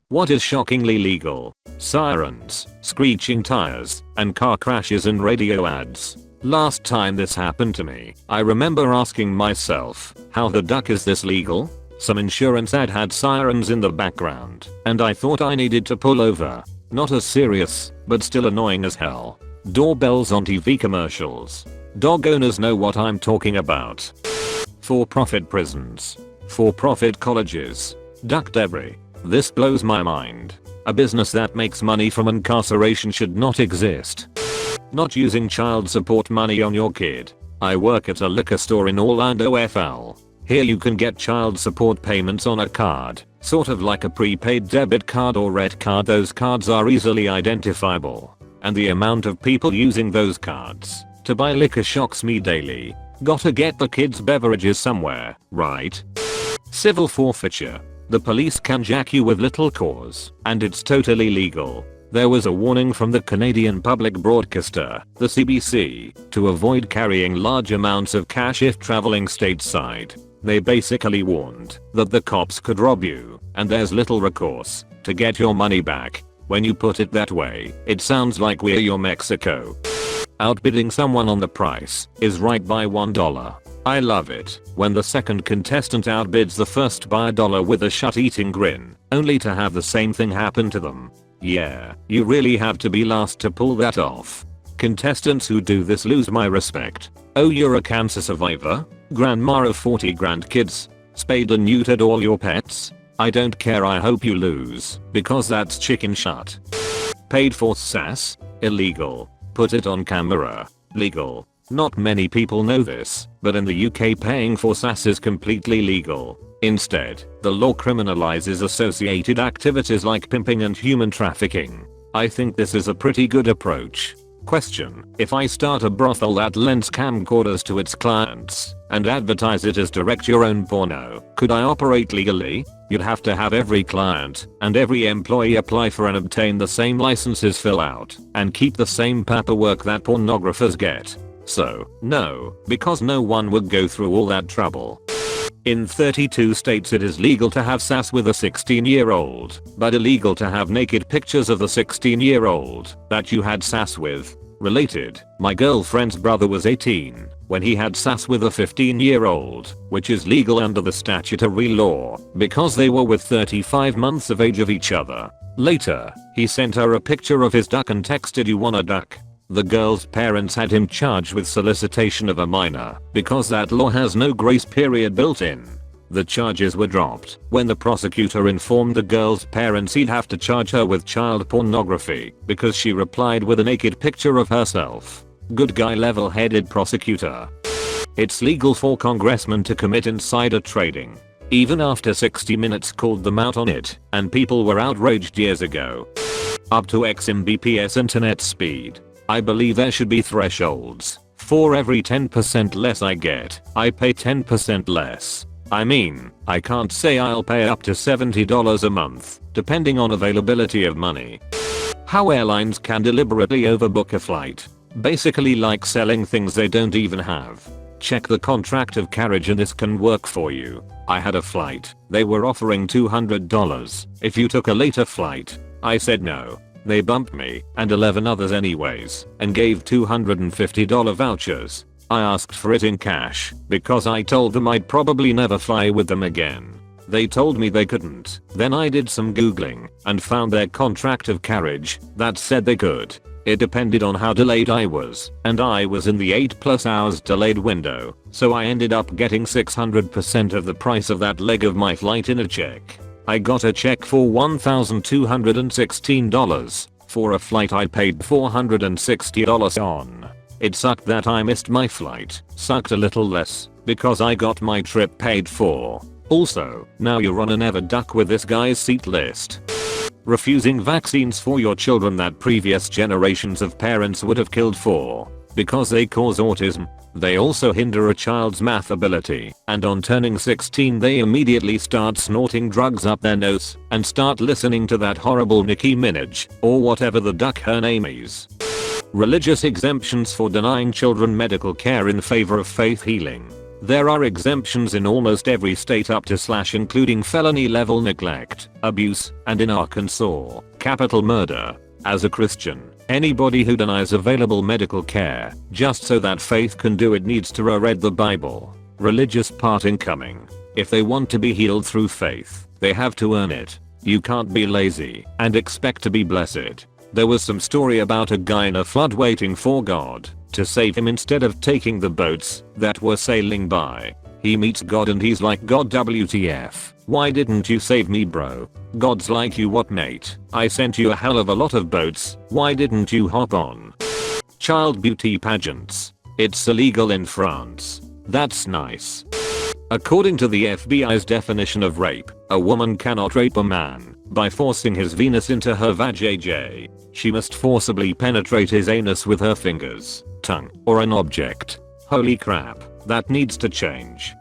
What is shockingly legal? Sirens, screeching tires, and car crashes and radio ads. Last time this happened to me, I remember asking myself, how the duck is this legal? Some insurance ad had sirens in the background, and I thought I needed to pull over. Not as serious, but still annoying as hell. Doorbells on TV commercials. Dog owners know what I'm talking about. For-profit prisons. For-profit colleges. Duck debris. This blows my mind. A business that makes money from incarceration should not exist. Not using child support money on your kid. I work at a liquor store in Orlando, FL. Here you can get child support payments on a card, sort of like a prepaid debit card or red card. Those cards are easily identifiable. And the amount of people using those cards to buy liquor shocks me daily. Gotta get the kids' beverages somewhere, right? Civil forfeiture. The police can jack you with little cause, and it's totally legal. There was a warning from the Canadian public broadcaster, the CBC, to avoid carrying large amounts of cash if traveling stateside. They basically warned that the cops could rob you, and there's little recourse to get your money back. When you put it that way, it sounds like we're your Mexico. Outbidding someone on the price is right by $1. I love it when the second contestant outbids the first by $1 with a shut-eating grin, only to have the same thing happen to them. Yeah, you really have to be last to pull that off. Contestants who do this lose my respect. Oh, you're a cancer survivor? Grandma of 40 grandkids? Spayed and neutered all your pets? I don't care, I hope you lose, because that's chicken shit. Paid for sass? Illegal. Put it on camera. Legal. Not many people know this, but in the UK paying for sass is completely legal. Instead, the law criminalizes associated activities like pimping and human trafficking. I think this is a pretty good approach. Question: if I start a brothel that lends camcorders to its clients and advertise it as direct your own porno, could I operate legally? You'd have to have every client and every employee apply for and obtain the same licenses, fill out, and keep the same paperwork that pornographers get. So, no, because no one would go through all that trouble. In 32 states it is legal to have sass with a 16-year-old, but illegal to have naked pictures of the 16-year-old that you had sass with. Related, my girlfriend's brother was 18 when he had sass with a 15-year-old, which is legal under the statutory law because they were with 35 months of age of each other. Later, he sent her a picture of his duck and texted, "You want a duck?" The girl's parents had him charged with solicitation of a minor because that law has no grace period built in. The charges were dropped when the prosecutor informed the girl's parents he'd have to charge her with child pornography because she replied with a naked picture of herself. Good guy, level-headed prosecutor. It's legal for congressmen to commit insider trading. Even after 60 Minutes called them out on it, and people were outraged years ago. Up to X Mbps internet speed. I believe there should be thresholds. For every 10% less I get, I pay 10% less. I mean, I can't say I'll pay up to $70 a month, depending on availability of money. How airlines can deliberately overbook a flight. Basically like selling things they don't even have. Check the contract of carriage and this can work for you. I had a flight. They were offering $200 if you took a later flight. I said no. They bumped me and 11 others anyways and gave $250 vouchers. I asked for it in cash because I told them I'd probably never fly with them again. They told me they couldn't. Then I did some googling and found their contract of carriage that said they could. It depended on how delayed I was, and I was in the 8+ hours delayed window, so I ended up getting 600% of the price of that leg of my flight in a check. I got a check for $1,216 for a flight I paid $460 on. It sucked that I missed my flight, sucked a little less, because I got my trip paid for. Also, now you're on a never duck with this guy's seat list. Refusing vaccines for your children that previous generations of parents would have killed for, because they cause autism. They also hinder a child's math ability, and on turning 16 they immediately start snorting drugs up their nose and start listening to that horrible Nicki Minaj, or whatever the duck her name is. Religious exemptions for denying children medical care in favor of faith healing. There are exemptions in almost every state up to / including felony level neglect, abuse, and in Arkansas, capital murder. As a Christian, anybody who denies available medical care just so that faith can do it needs to read the Bible. Religious parting coming. If they want to be healed through faith, they have to earn it. You can't be lazy and expect to be blessed. There was some story about a guy in a flood waiting for God to save him instead of taking the boats that were sailing by. He meets God and he's like, God, WTF, why didn't you save me, bro? God's like, you what, mate? I sent you a hell of a lot of boats, why didn't you hop on? Child beauty pageants. It's illegal in France. That's nice. According to the FBI's definition of rape, a woman cannot rape a man by forcing his Venus into her vajayjay. She must forcibly penetrate his anus with her fingers, tongue, or an object. Holy crap, that needs to change.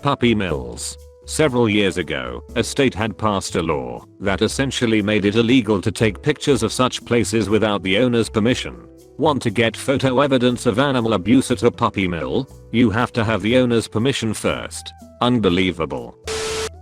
Puppy mills. Several years ago, a state had passed a law that essentially made it illegal to take pictures of such places without the owner's permission. Want to get photo evidence of animal abuse at a puppy mill? You have to have the owner's permission first. Unbelievable.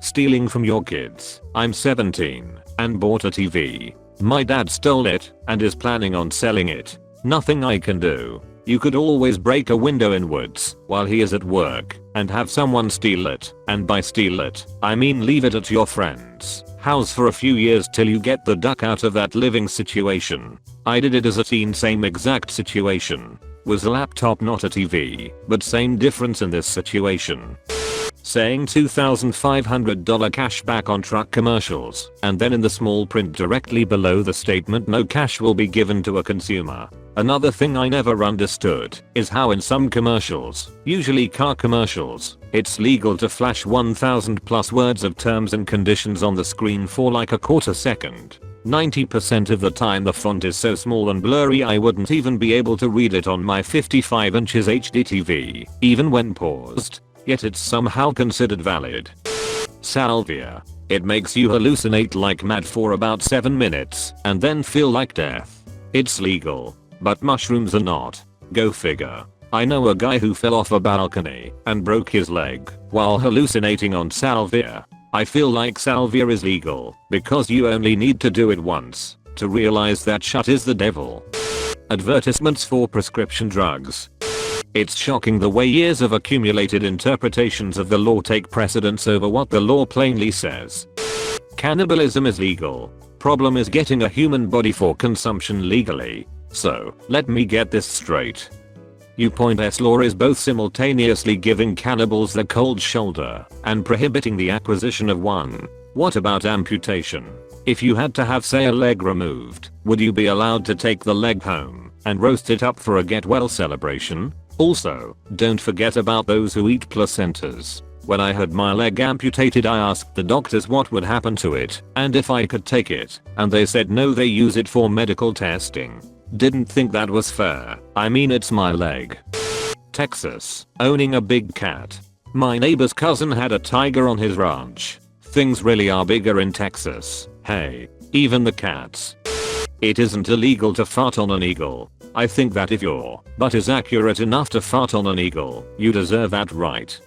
Stealing from your kids. I'm 17 and bought a TV. My dad stole it and is planning on selling it. Nothing I can do. You could always break a window inwards while he is at work and have someone steal it, and by steal it, I mean leave it at your friend's house for a few years till you get the duck out of that living situation. I did it as a teen, same exact situation. Was a laptop not a TV, but same difference in this situation. Saying $2,500 cash back on truck commercials, and then in the small print directly below the statement, no cash will be given to a consumer. Another thing I never understood is how in some commercials, usually car commercials, it's legal to flash 1,000 plus words of terms and conditions on the screen for like a quarter second. 90% of the time the font is so small and blurry I wouldn't even be able to read it on my 55 inches HD TV, even when paused. Yet it's somehow considered valid. Salvia. It makes you hallucinate like mad for about 7 minutes and then feel like death. It's legal, but mushrooms are not. Go figure. I know a guy who fell off a balcony and broke his leg while hallucinating on salvia. I feel like salvia is legal because you only need to do it once to realize that shit is the devil. Advertisements for prescription drugs. It's shocking the way years of accumulated interpretations of the law take precedence over what the law plainly says. Cannibalism is legal. Problem is getting a human body for consumption legally. So, let me get this straight. U.S. law is both simultaneously giving cannibals the cold shoulder and prohibiting the acquisition of one. What about amputation? If you had to have, say, a leg removed, would you be allowed to take the leg home and roast it up for a get well celebration? Also, don't forget about those who eat placentas. When I had my leg amputated, I asked the doctors what would happen to it and if I could take it, and they said no, they use it for medical testing. Didn't think that was fair. I mean, it's my leg. Texas. Owning a big cat. My neighbor's cousin had a tiger on his ranch. Things really are bigger in Texas. Hey, even the cats. It isn't illegal to fart on an eagle. I think that if your butt is accurate enough to fart on an eagle, you deserve that right.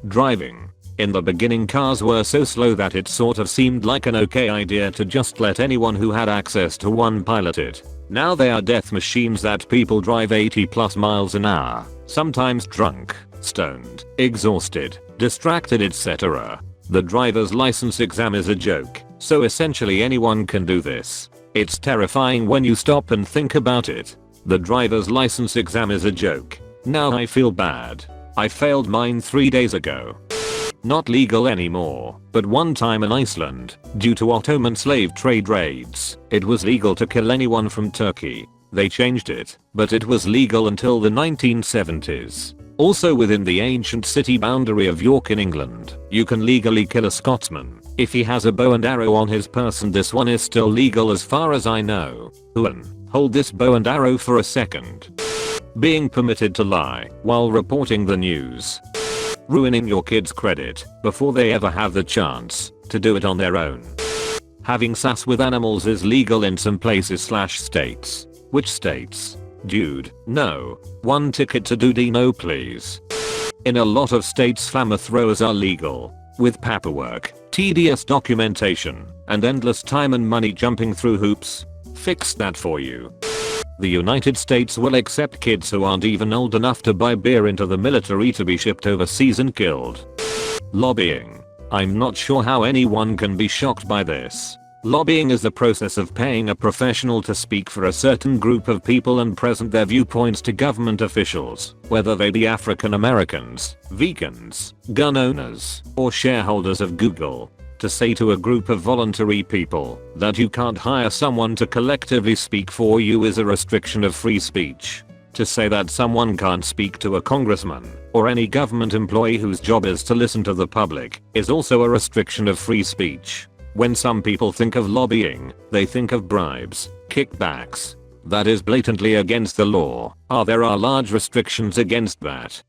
Driving. In the beginning, cars were so slow that it sort of seemed like an okay idea to just let anyone who had access to one pilot it. Now they are death machines that people drive 80 plus miles an hour, sometimes drunk, stoned, exhausted, distracted, etc. The driver's license exam is a joke, so essentially anyone can do this. It's terrifying when you stop and think about it. The driver's license exam is a joke. Now I feel bad. I failed mine 3 days ago. Not legal anymore, but one time in Iceland, due to Ottoman slave trade raids, it was legal to kill anyone from Turkey. They changed it, but it was legal until the 1970s. Also within the ancient city boundary of York in England, you can legally kill a Scotsman if he has a bow and arrow on his person. This one is still legal as far as I know. Hold this bow and arrow for a second. Being permitted to lie while reporting the news. Ruining your kids' credit before they ever have the chance to do it on their own. Having sex with animals is legal in some places/states. Which states? Dude, no. One ticket to Dudy, no please. In a lot of states flamethrowers are legal. With paperwork, tedious documentation, and endless time and money jumping through hoops. Fix that for you. The United States will accept kids who aren't even old enough to buy beer into the military to be shipped overseas and killed. Lobbying. I'm not sure how anyone can be shocked by this. Lobbying is the process of paying a professional to speak for a certain group of people and present their viewpoints to government officials, whether they be African Americans, vegans, gun owners, or shareholders of Google. To say to a group of voluntary people that you can't hire someone to collectively speak for you is a restriction of free speech. To say that someone can't speak to a congressman or any government employee whose job is to listen to the public is also a restriction of free speech. When some people think of lobbying, they think of bribes, kickbacks. That is blatantly against the law. There are large restrictions against that.